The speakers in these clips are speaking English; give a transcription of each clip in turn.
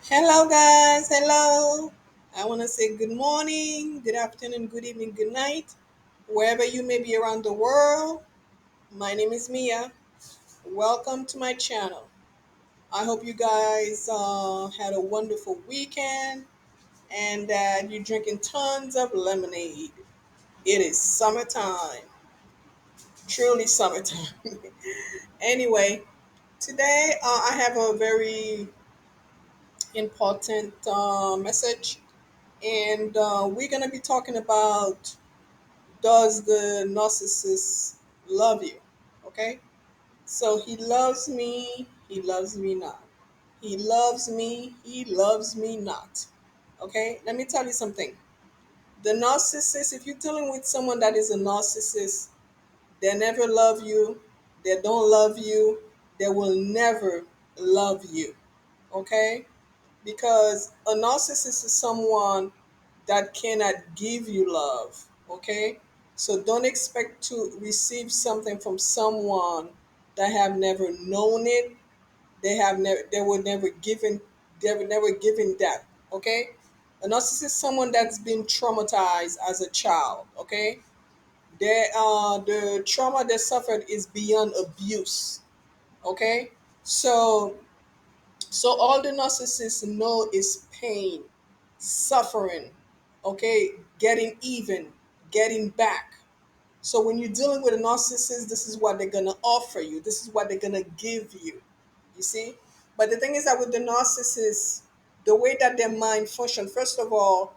Hello, guys. Hello. I want to say good morning, good afternoon, good evening, good night, wherever you may be around the world. My name is Mia. Welcome to my channel. I hope you guys had a wonderful weekend and that you're drinking tons of lemonade. It is summertime, truly summertime. Anyway, today I have a very important message, and we're going to be talking about, does the narcissist love you? Okay, so he loves me not. He loves me, he loves me not. Okay, let me tell you something. The narcissist, if you're dealing with someone that is a narcissist, they never love you, they don't love you, they will never love you. Okay, because a narcissist is someone that cannot give you love. Okay, so don't expect to receive something from someone that have never known it. They were never given, that. Okay, a narcissist is someone that's been traumatized as a child. Okay, the trauma they suffered is beyond abuse. Okay, so all the narcissists know is pain, suffering, okay, getting even, getting back. So when you're dealing with a narcissist, this is what they're gonna offer you. This is what they're gonna give you. You see? But the thing is that with the narcissist, the way that their mind function, first of all,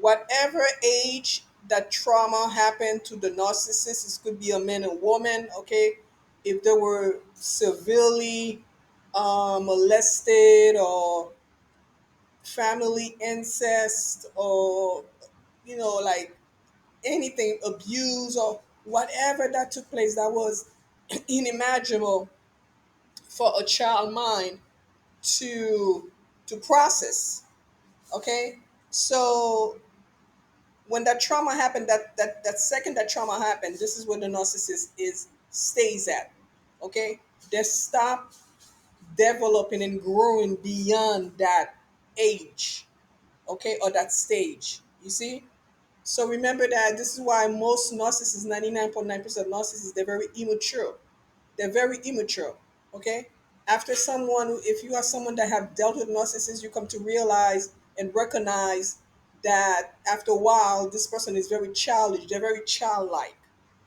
whatever age that trauma happened to the narcissist, it could be a man or woman, okay? If they were severely molested, or family incest, or like anything, abuse, or whatever that took place that was unimaginable for a child mind to process. Okay, so when that trauma happened, that second that trauma happened, this is where the narcissist is stays at. Okay, they stop developing and growing beyond that age, okay, or that stage. You see? So remember that this is why most narcissists, 99.9% of narcissists, they're very immature. They're very immature. Okay? After someone, if you are someone that have dealt with narcissists, you come to realize and recognize that after a while, this person is very childish. They're very childlike.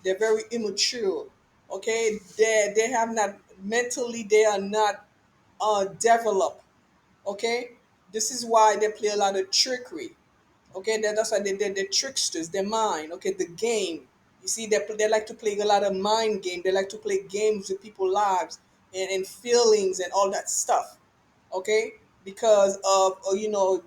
They're very immature. Okay? They have not mentally, they are not developed. Okay? This is why they play a lot of trickery. Okay, that's why they're the tricksters, their mind. Okay, the game. You see, they like to play a lot of mind game. They like to play games with people's lives and feelings and all that stuff. Okay, because of,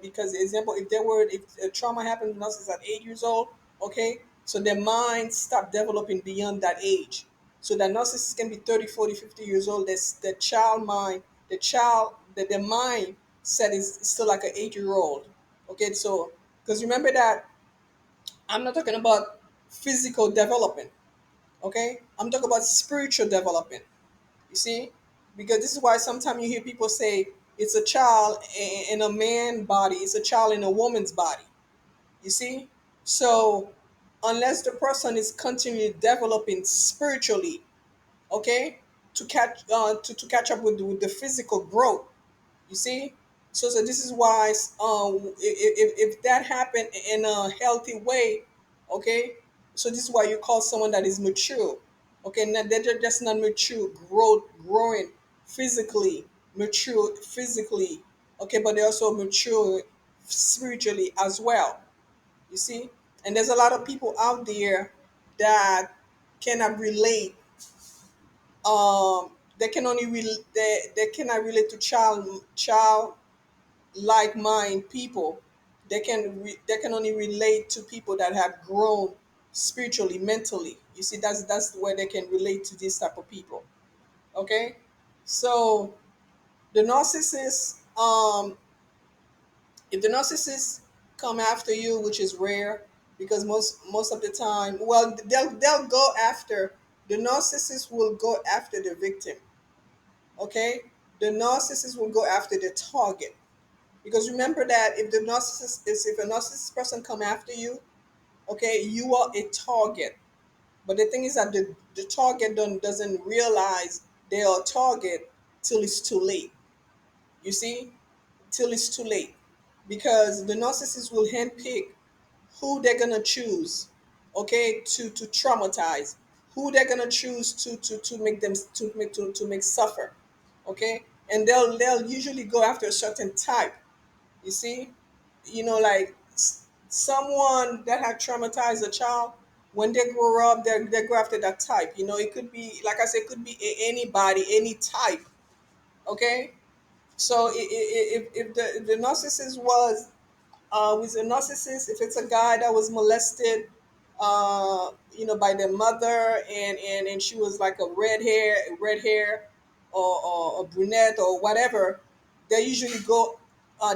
because example, if a trauma happened to us at 8 years old, okay, so their mind stopped developing beyond that age. So that narcissist can be 30, 40, 50 years old. That's the child mind, that their mind set is still like an 8 year old. Okay, so because remember that I'm not talking about physical development. Okay, I'm talking about spiritual development. You see, because this is why sometimes you hear people say it's a child in a man body, it's a child in a woman's body. You see, so unless the person is continually developing spiritually, okay, to catch up with the physical growth. You see, so this is why, if that happened in a healthy way, okay, so this is why you call someone that is mature. Okay, now they're just not mature, growing physically, mature physically, okay, but they're also mature spiritually as well. You see, and there's a lot of people out there that cannot relate. They can only they cannot relate to child like mind people. They can only relate to people that have grown spiritually, mentally. You see, that's where they can relate to this type of people. Okay, so the narcissist, if the narcissists come after you, which is rare, because most of the time, well, they'll go after, the narcissist will go after the victim. Okay, the narcissist will go after the target. Because remember that if a narcissist person come after you, okay, you are a target. But the thing is that the target doesn't realize they are a target till it's too late. You see, till it's too late, because the narcissist will handpick who they're gonna choose, okay, to traumatize, who they're gonna choose to make them to make suffer, okay, and they'll usually go after a certain type. You see, like someone that had traumatized a child, when they grow up, they go after that type. It could be, like I said, it could be anybody, any type. Okay, so if the narcissist was a narcissist, if it's a guy that was molested, by their mother, and she was like a red hair, or a brunette or whatever, they usually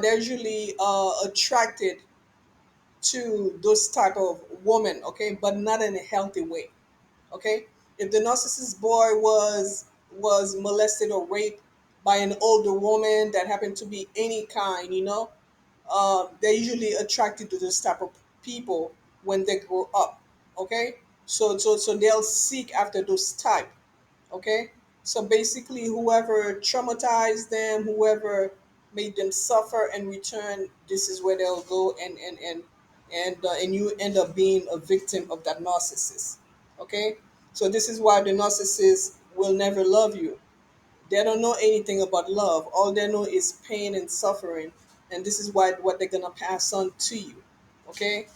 they're usually attracted to those type of women, okay, but not in a healthy way, okay. If the narcissist boy was molested or raped by an older woman that happened to be any kind, they're usually attracted to this type of people when they grow up, okay. So they'll seek after those type, okay. So basically, whoever traumatized them, whoever made them suffer in return, this is where they'll go, and you end up being a victim of that narcissist, okay. So this is why the narcissist will never love you. They don't know anything about love. All they know is pain and suffering, and this is what they're gonna pass on to you, okay.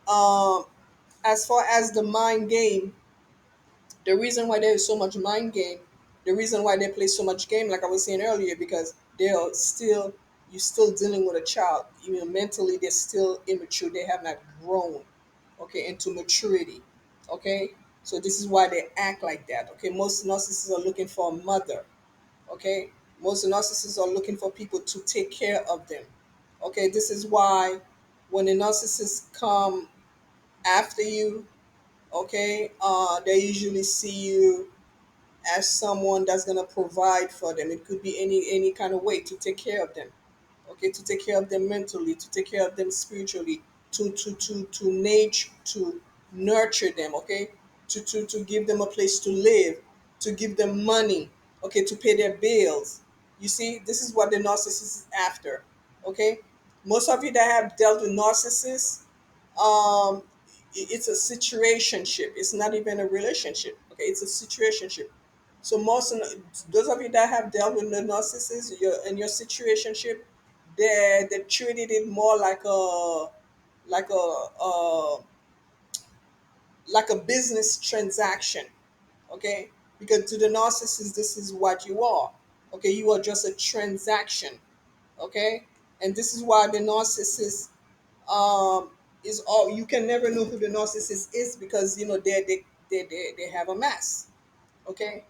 um as far as the mind game, the reason why there is so much mind game, the reason why they play so much game, like I was saying earlier, because they're still you're still dealing with a child. Mentally, they're still immature. They have not grown, okay, into maturity, okay. So this is why they act like that, okay. Most narcissists are looking for a mother, okay. Most narcissists are looking for people to take care of them, okay. This is why when a narcissist come after you, okay, they usually see you as someone that's going to provide for them. It could be any kind of way to take care of them, okay, to take care of them mentally, to take care of them spiritually, to nature, to nurture them, okay, to give them a place to live, to give them money, okay, to pay their bills. You see, this is what the narcissist is after, okay. Most of you that have dealt with narcissists, um it's a situationship. It's not even a relationship, okay. It's a situationship. So those of you that have dealt with the narcissist, in your situationship, they treated it more like a like a business transaction, okay. Because to the narcissist, this is what you are, okay. You are just a transaction, okay. And this is why the narcissist, um is all, you can never know who the narcissist is, because they have a mask, okay.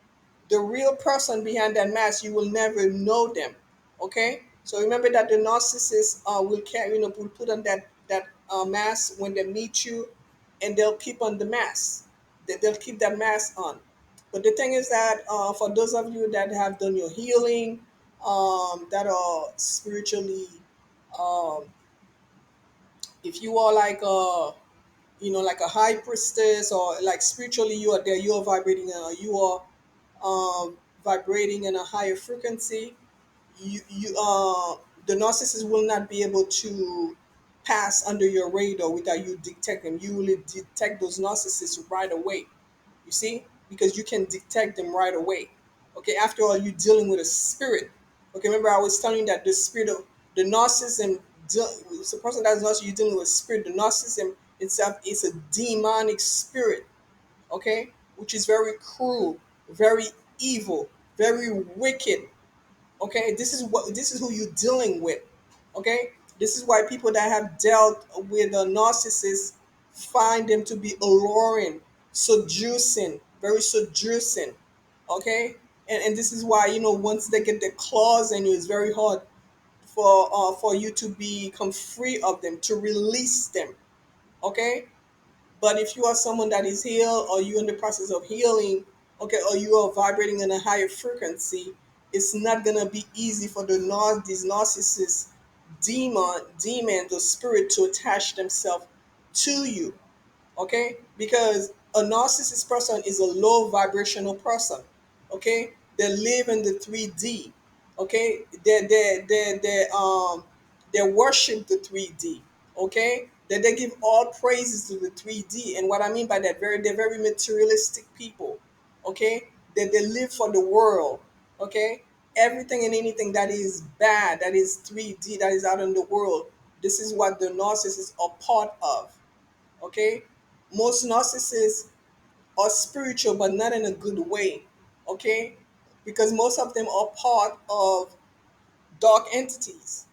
The real person behind that mask, you will never know them, okay. So remember that the narcissist will carry, will put on that mask when they meet you, and they'll keep on the mask. They'll keep that mask on. But the thing is that, for those of you that have done your healing, that are spiritually, um, if you are like like a high priestess, or like spiritually you are there, you are vibrating, vibrating in a higher frequency. You the narcissist will not be able to pass under your radar without you detect them. You will detect those narcissists right away, you see, because you can detect them right away, okay. After all, you're dealing with a spirit, okay. Remember, I was telling you that the spirit of the narcissism, it's the person that's narcissist, you're dealing with spirit. The narcissism itself is a demonic spirit, okay, which is very cruel, very evil, very wicked, okay. This is who you're dealing with, okay. This is why people that have dealt with a narcissist find them to be alluring, seducing, very seducing, okay. And this is why, once they get their claws in you, it's very hard for you to become free of them, to release them, okay. But if you are someone that is healed, or you're in the process of healing, okay, or you are vibrating in a higher frequency, it's not gonna be easy for these narcissists demons or spirit to attach themselves to you. Okay, because a narcissist person is a low vibrational person. Okay, they live in the 3D. Okay, they worship the 3D. Okay, that they give all praises to the 3D. And what I mean by that, they're very materialistic people. Okay, that they live for the world. Okay, everything and anything that is bad, that is 3D, that is out in the world, this is what the narcissists are part of. Okay, most narcissists are spiritual but not in a good way. Okay, because most of them are part of dark entities.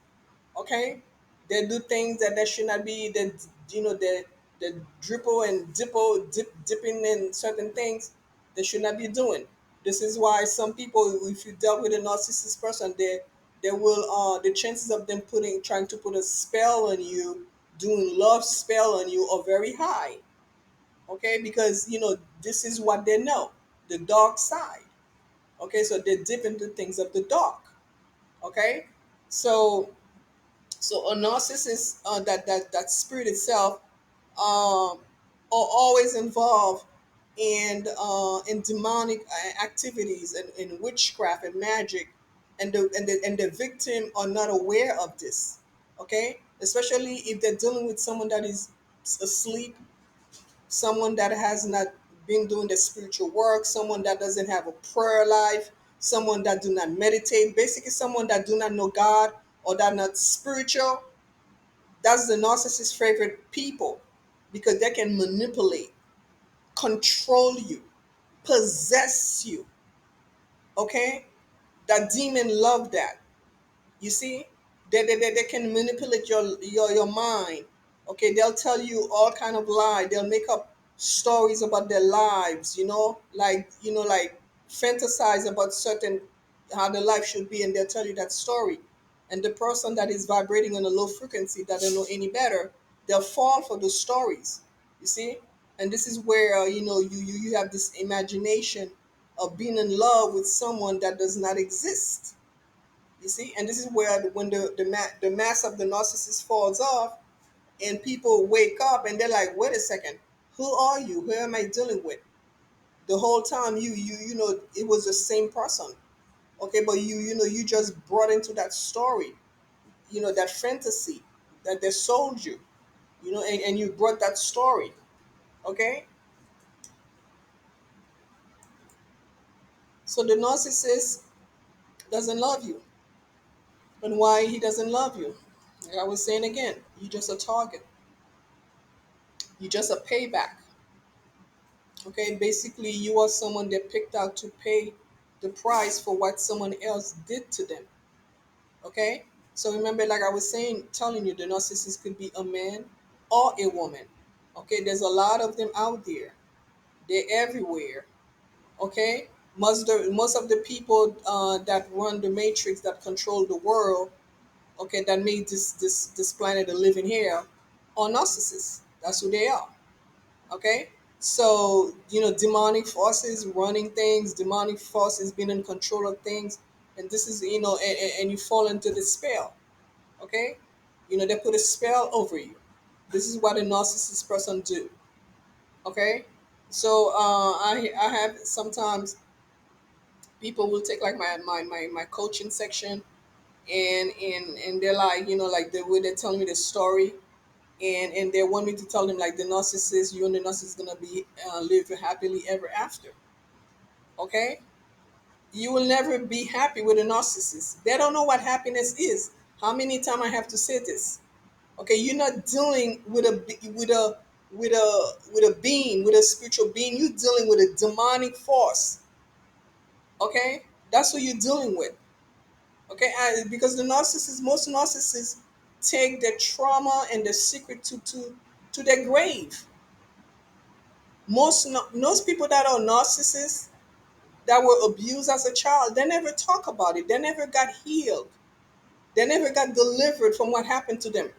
Okay, they do things that they should not be. That, the dripple and dipping in certain things they should not be doing. This is why some people, if you dealt with a narcissist person, they will the chances of them putting trying to put a spell on you, doing love spell on you, are very high. Okay, because this is what they know, the dark side. Okay, so they dip into things of the dark. Okay, so a narcissist, that spirit itself, are always involved in demonic activities and in witchcraft and magic, and the victim are not aware of this. Okay, especially if they're dealing with someone that is asleep, someone that has not been doing the spiritual work, someone that doesn't have a prayer life, someone that do not meditate, basically someone that do not know God or that not spiritual. That's the narcissist's favorite people, because they can manipulate, control you, possess you. Okay, that demon love that. You see, they can manipulate your mind. Okay, they'll tell you all kind of lie. They'll make up stories about their lives. Like fantasize about certain how their life should be, and they'll tell you that story. And the person that is vibrating on a low frequency, that don't know any better, they'll fall for those stories. You see, and this is where you have this imagination of being in love with someone that does not exist. You see, and this is where when the mask of the narcissist falls off, and people wake up and they're like, "Wait a second, who are you? Who am I dealing with?" The whole time it was the same person. Okay, but you just brought into that story, that fantasy that they sold you, and you brought that story. Okay, so the narcissist doesn't love you, and why he doesn't love you? Like I was saying again, you just a target. You just a payback. Okay, basically, you are someone that picked out to pay the price for what someone else did to them. Okay, so remember, like I was saying, telling you, the narcissist could be a man or a woman. Okay, there's a lot of them out there, they're everywhere. Okay, most of the people that run the matrix, that control the world, okay, that made this planet a living here, are narcissists. That's who they are. Okay, so demonic forces running things, demonic forces being in control of things, and this is and you fall into the spell. Okay, they put a spell over you. This is what a narcissist person do. Okay, so I have sometimes people will take like my coaching section, and they're like, like the way they're telling me the story, and they want me to tell them, like, the narcissist, you and the narcissist gonna be live happily ever after. Okay, you will never be happy with a narcissist. They don't know what happiness is. How many times I have to say this? Okay, you're not dealing with a being, with a spiritual being. You're dealing with a demonic force. Okay, that's what you're dealing with. Okay, because most narcissists take their trauma and their secret to their grave. Most people that are narcissists, that were abused as a child, they never talk about it. They never got healed. They never got delivered from what happened to them.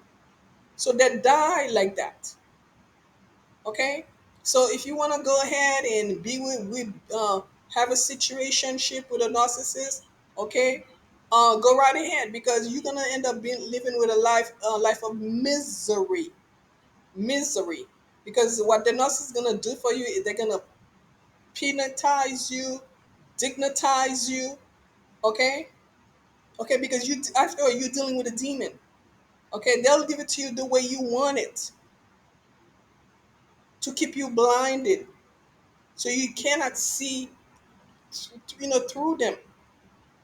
So they die like that. Okay. So if you want to go ahead and be with have a situationship with a narcissist, okay, Go right ahead, because you're gonna end up living with a life of misery. Because what the nurse is gonna do for you is they're gonna penalize you, dignitize you. Okay, okay, because after all, you're dealing with a demon. Okay, they'll give it to you the way you want it, to keep you blinded, so you cannot see, through them.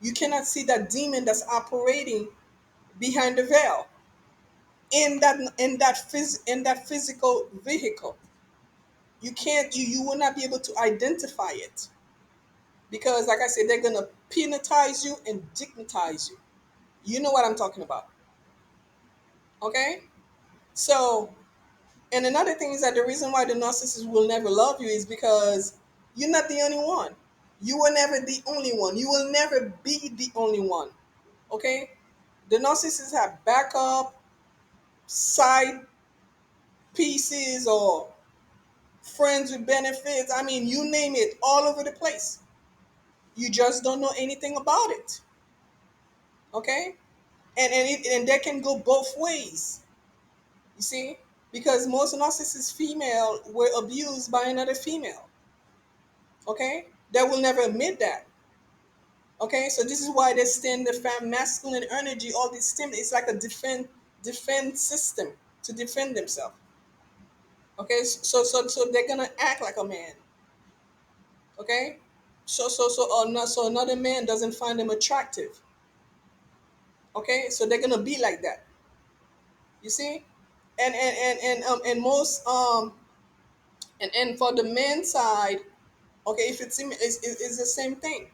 You cannot see that demon that's operating behind the veil in that physical vehicle. You will not be able to identify it, because, like I said, they're gonna penalize you and dignitize you. You know what I'm talking about. Okay, so, and another thing is that the reason why the narcissist will never love you is because you're not the only one. You were never the only one. You will never be the only one. Okay, the narcissists have backup, side pieces, or friends with benefits. I mean, you name it, all over the place. You just don't know anything about it. Okay, and that can go both ways. You see, because most narcissist female were abused by another female. Okay, they will never admit that. Okay, so this is why they stand the masculine energy. All this stem, it's like a defend system to defend themselves. Okay, so they're gonna act like a man. Okay, so another man doesn't find them attractive. Okay, so they're gonna be like that. You see, and most and for the men side, okay, if it's the same thing.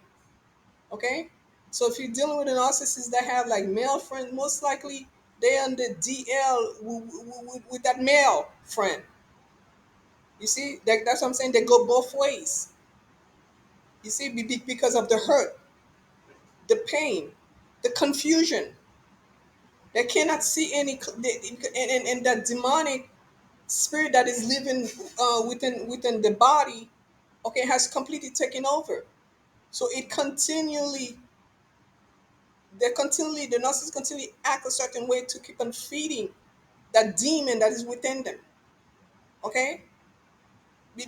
Okay, so if you're dealing with an narcissist that have like male friends, most likely they on the DL with that male friend. You see, that's what I'm saying. They go both ways. You see, because of the hurt, the pain, the confusion. They cannot see and that demonic spirit that is living within the body, okay, has completely taken over. So the nurses continually act a certain way to keep on feeding that demon that is within them. Okay,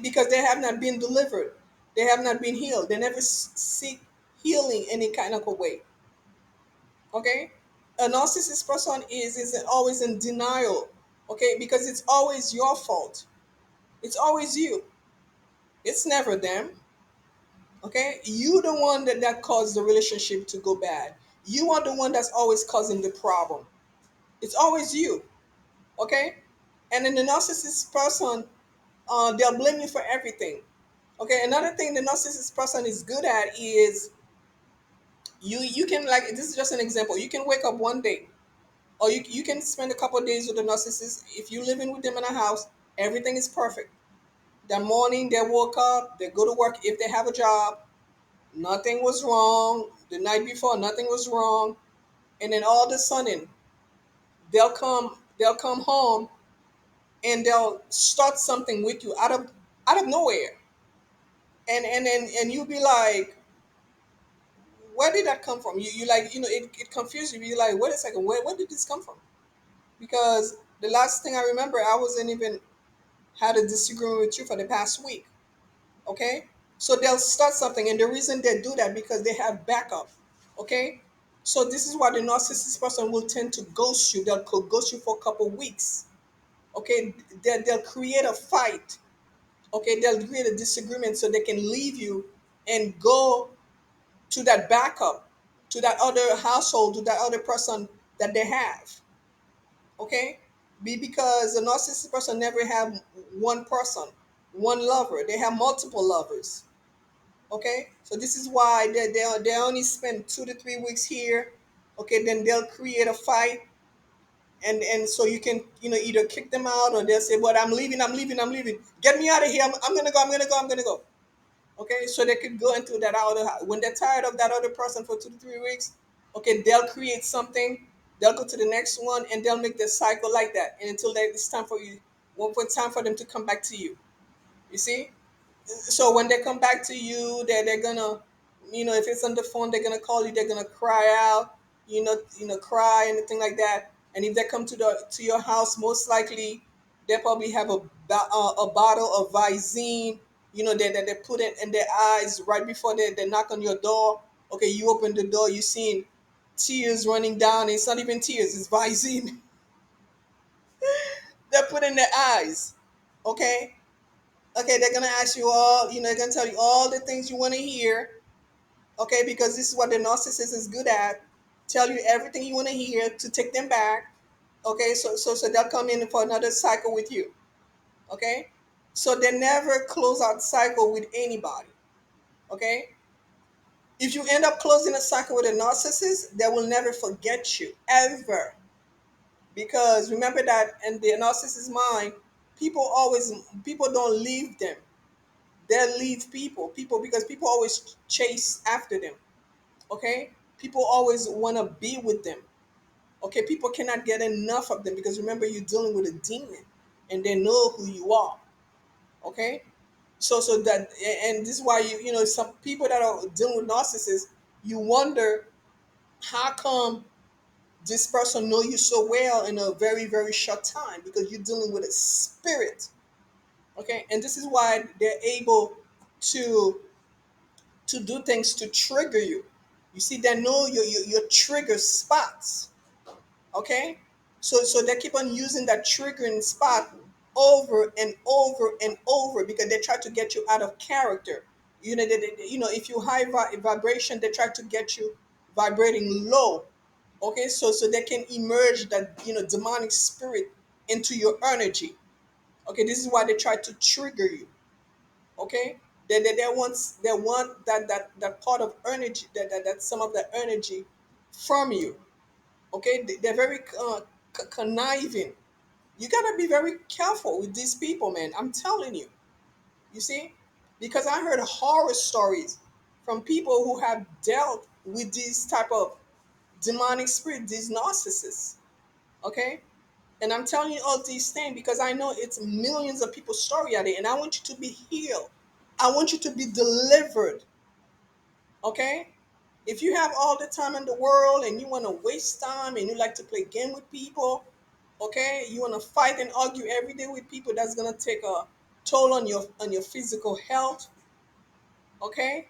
because they have not been delivered, they have not been healed, they never seek healing any kind of a way. Okay, a narcissist person is always in denial. Okay, because it's always your fault. It's always you. It's never them. Okay, you the one that caused the relationship to go bad. You are the one that's always causing the problem. It's always you. Okay, and then the narcissist person, they'll blame you for everything. Okay, another thing the narcissist person is good at is, you can, like, this is just an example. You can wake up one day, or you can spend a couple of days with a narcissist. If you're living with them in a house, everything is perfect. That morning they woke up, they go to work if they have a job, nothing was wrong. The night before, nothing was wrong. And then all of a sudden, they'll come home and they'll start something with you out of nowhere. And you'll be like, where did that come from? You like, it confused you. You're like, wait a second, where did this come from? Because the last thing I remember, I wasn't even had a disagreement with you for the past week. Okay, so they'll start something, and the reason they do that because they have backup. Okay, so this is why the narcissist person will tend to ghost you. They'll ghost you for a couple weeks. Okay, they'll create a fight. Okay, they'll create a disagreement so they can leave you and go to that backup, to that other household, to that other person that they have. Okay, because the narcissist person never have one person, one lover. They have multiple lovers. Okay, so this is why they only spend 2 to 3 weeks here. Okay, then they'll create a fight, and so you can, either kick them out, or they'll say, "But I'm leaving, I'm leaving, I'm leaving. Get me out of here. I'm gonna go. I'm gonna go. I'm gonna go." Okay, so they could go into that other when they're tired of that other person for 2 to 3 weeks. Okay, they'll create something. They'll go to the next one, and they'll make the cycle like that, and until it's time for you, when it's time for them to come back to you. You see, so when they come back to you, they're gonna, if it's on the phone, they're gonna call you, they're gonna cry out, cry, anything like that. And if they come to your house, most likely they probably have a bottle of Visine, that they put it in their eyes right before they knock on your door. Okay, you open the door, you seeing tears running down. It's not even tears, it's Visine. They put in their eyes. Okay, okay, they're gonna ask you all. They're gonna tell you all the things you want to hear. Okay, because this is what the narcissist is good at. Tell you everything you want to hear to take them back. Okay, so they'll come in for another cycle with you. Okay, so they never close out cycle with anybody. Okay, if you end up closing a cycle with a narcissist, they will never forget you ever, because remember that in the narcissist's mind, people don't leave them. They leave people because people always chase after them. Okay, people always want to be with them. Okay, people cannot get enough of them because remember, you're dealing with a demon and they know who you are. Okay, so that, and this is why some people that are dealing with narcissists, you wonder how come this person know you so well in a very very short time, because you're dealing with a spirit. Okay, and this is why they're able to do things to trigger you. You see, they know your trigger spots. Okay, so they keep on using that triggering spot over and over and over because they try to get you out of character. If you high vibration, they try to get you vibrating low. Okay, so they can emerge that demonic spirit into your energy. Okay, this is why they try to trigger you. Okay, they want that part of energy, that some of that energy from you. Okay, they're very conniving. You gotta be very careful with these people, man. I'm telling you. You see, because I heard horror stories from people who have dealt with these type of demonic spirit, these narcissists. Okay, and I'm telling you all these things because I know it's millions of people's story out there, and I want you to be healed. I want you to be delivered. Okay, if you have all the time in the world and you want to waste time and you like to play game with people, okay, you want to fight and argue every day with people, that's going to take a toll on your physical health. Okay,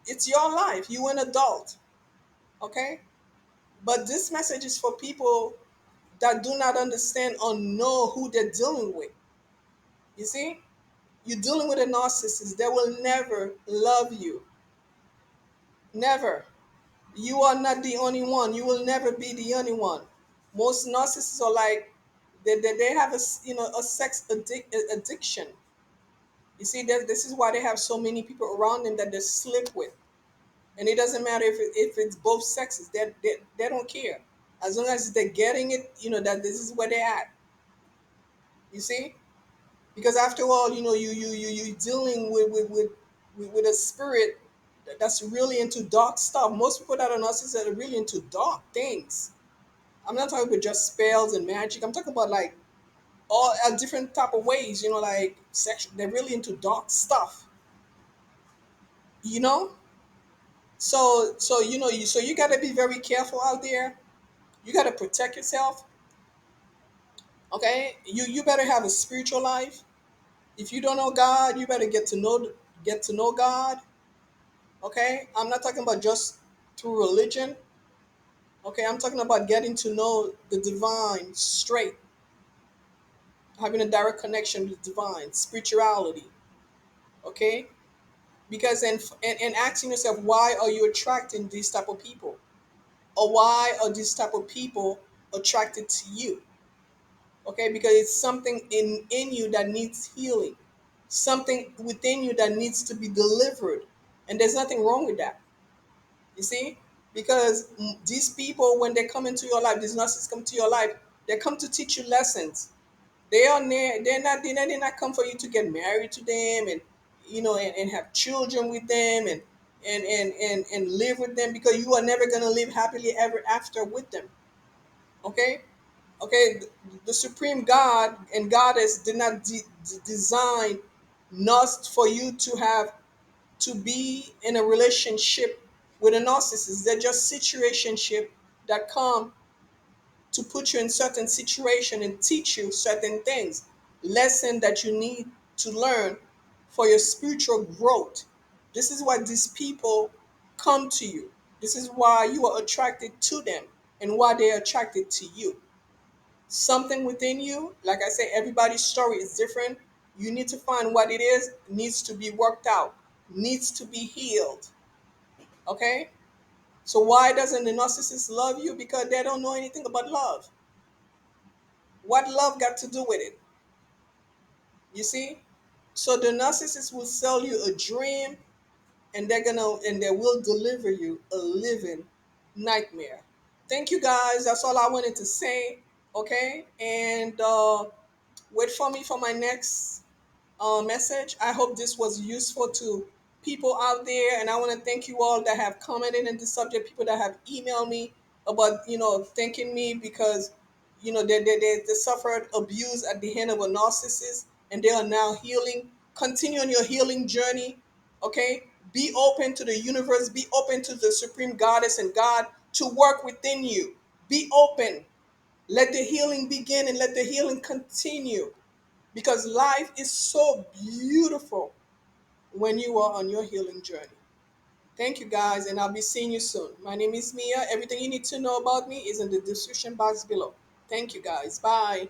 it's your life, you an adult. Okay, but this message is for people that do not understand or know who they're dealing with. You see, you're dealing with a narcissist. They will never love you. Never. You are not the only one. You will never be the only one. Most narcissists are like, they have a sex addiction. You see, this is why they have so many people around them that they sleep with, and it doesn't matter if it's both sexes. They don't care as long as they're getting it. That this is where they're at. You see, because after all, you dealing with a spirit that's really into dark stuff. Most people that are narcissists are really into dark things. I'm not talking about just spells and magic. I'm talking about like all different type of ways. Like sexual. They're really into dark stuff. You know. So you got to be very careful out there. You got to protect yourself. Okay. You better have a spiritual life. If you don't know God, you better get to know God. Okay. I'm not talking about just through religion. Okay. I'm talking about getting to know the divine straight, having a direct connection with the divine spirituality. Okay, because and asking yourself, why are you attracting these type of people, or why are these type of people attracted to you? Okay, because it's something in you that needs healing, something within you that needs to be delivered, and there's nothing wrong with that. You see, because these people, when they come into your life, these nurses come to your life, they come to teach you lessons. They're not come for you to get married to them, and and have children with them, and live with them, because you are never going to live happily ever after with them. Okay, okay, the supreme God and goddess did not design not for you to be in a relationship with a narcissist. They're just situationship that come to put you in certain situation and teach you certain things, lesson that you need to learn for your spiritual growth. This is why these people come to you. This is why you are attracted to them and why they're attracted to you. Something within you, like I say, everybody's story is different. You need to find what it is, needs to be worked out, needs to be healed. Okay? So why doesn't the narcissist love you? Because they don't know anything about love. What love got to do with it? You see? So the narcissist will sell you a dream and they will deliver you a living nightmare. Thank you guys. That's all I wanted to say. Okay? And wait for me for my next message. I hope this was useful to people out there, and I want to thank you all that have commented in the subject. People that have emailed me about thanking me because they suffered abuse at the hand of a narcissist, and they are now healing. Continue on your healing journey. Okay, be open to the universe. Be open to the supreme goddess and God to work within you. Be open. Let the healing begin and let the healing continue because life is so beautiful when you are on your healing journey. Thank you guys, and I'll be seeing you soon. My name is Mia. Everything you need to know about me is in the description box below. Thank you guys. Bye.